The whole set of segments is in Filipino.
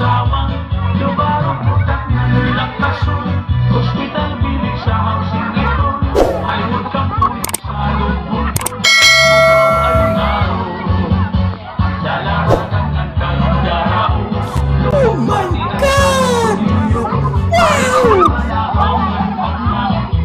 sawang Lubaro putak na nilang kaso Hospital bilik sa housing ito Ay huwag kang pulis sa lubong Mugaw ay ngaro Dalaran ng kalundarao Oh my God!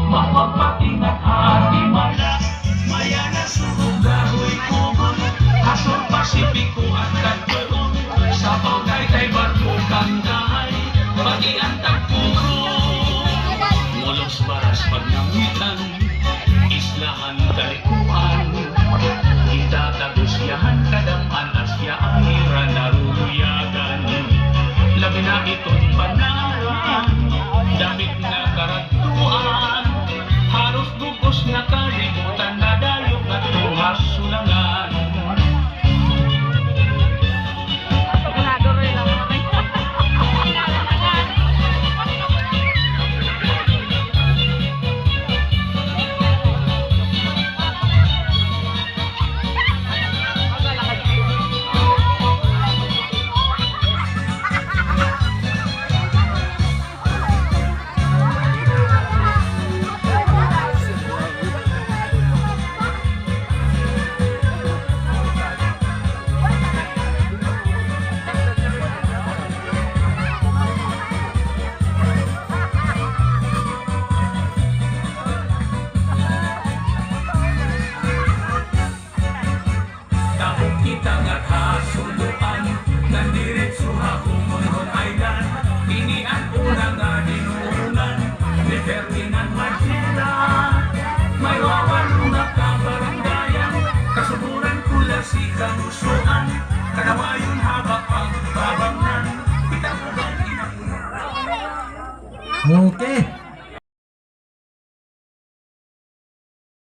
Mapagpatingat hati mana Maya na sunog gahoy kubon Hasor Pasipiko at Katbaon Sa pagkaytay barko kang gahay Pati ang tagpuro Mulos baras pagnamitan Islahan talikuan Kita tagusyahan kadaman asya ang hira naruluyagan Labi na itong panaran Damit na karatuan Halos bugos na kalimutan na dayog at tuhas sulangan Kita nga kasuluan Nandiritso ha kumunhon aydan Ini ang una nga dinuungan Ni Ferdinand Marcela May wawan nga kabarandayan Kasuburan kula si kanusuan Kanawayon habak ang babangnan Kita mo bang inauna Okay.